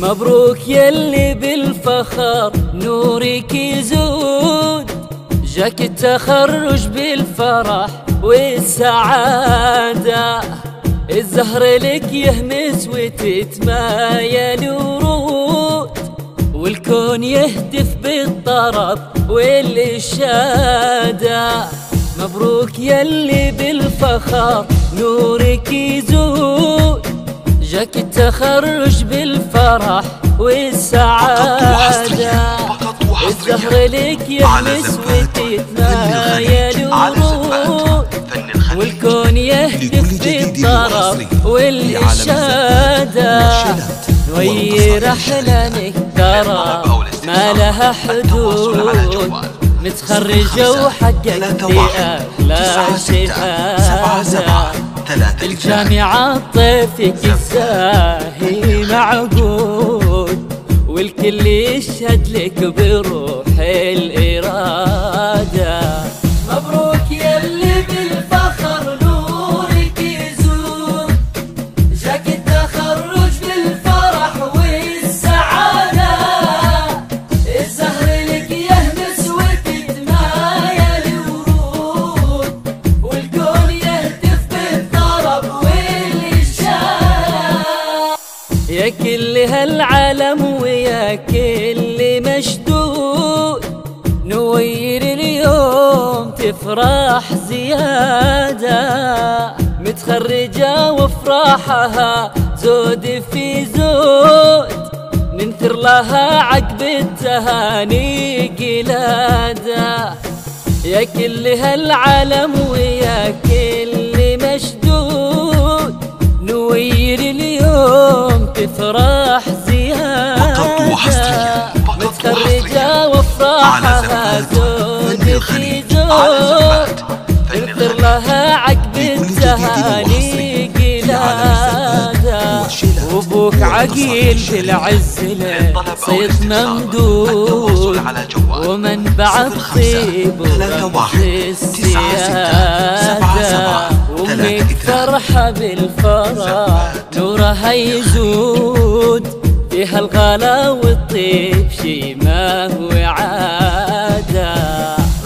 مبروك يلي بالفخر نورك يزود، جاك التخرج بالفرح والسعادة، الزهر لك يهمس وتتمايل ورود، والكون يهتف بالطرب والإشادة. مبروك يلي بالفخر نورك يزود، جاك التخرج بالفرح والسعادة، الزهر لك يهمس وتتمايل ورود، والكون يهتف بالطرب والإشادة. نوير أحلامك ترى ما لها حدود، متخرجة وحققت أحلى شهادة، الجامعة طيفك الزاهي معقود، والكل يشهد لك بروح الإرادة. مبروك يلي بالفخر نورك يزود، جاك التخرج بالفرح والسعادة، الزهر لك يهمس وتتمايل ورود، والكون يهتف بالطرب والإشادة. يا كل هالعالم ويا كل مشدود، نوير اليوم تفرح زيادة، متخرجة وفرحها زود في زود، ننثر لها عقب التهاني قلادة. يا كل هالعالم ويا كل مشدود، نوير اليوم تفرح زيادة، متخرجة وفرحها زود في زود، ننثر لها عقب التهاني قلادة. وابوك عقيل بالعز له صيت ممدود، ومنبع الطيب ورمز السيادة، وامك فرحة بالفرح نورها يزود، فيها الغلا والطيب شي ما هو عادة.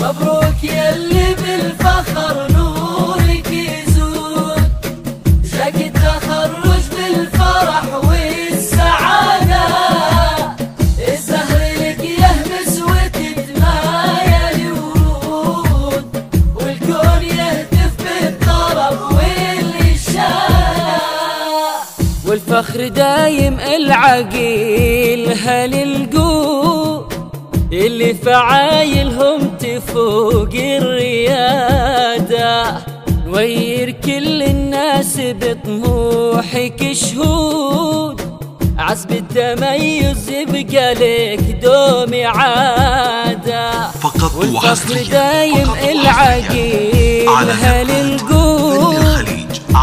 مبروك يلي بالفخر نورك يزود، جاك التخرج بالفرح والسعادة، الزهر لك يهمس وتتمايل ورود، والكون يهتف بالطرب والإشادة. والفخر دايم العقيل هالالقوه، اللي فعايلهم تفوق الريادة، نوير كل الناس بطموحك شهود، عزب التميز يبقى لك دوم عادة. والفخر دايم العقيل هالالقوه،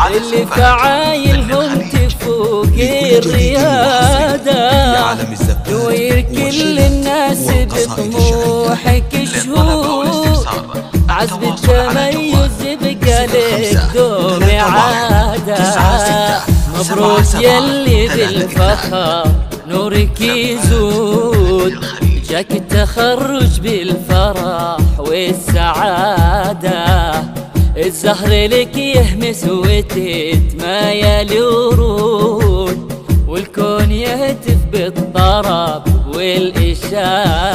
اللي فعايلهم تفوق الريادة، نوير كل الناس بطموحك شهود، عزب التميز يبقى لك دوم عادة. مبروك يلي بالفخر نورك يزود، جاك التخرج بالفرح والسعادة، الزهر لك يهمس وتتمايل ورود، والكون يهتف بالطرب والإشادة.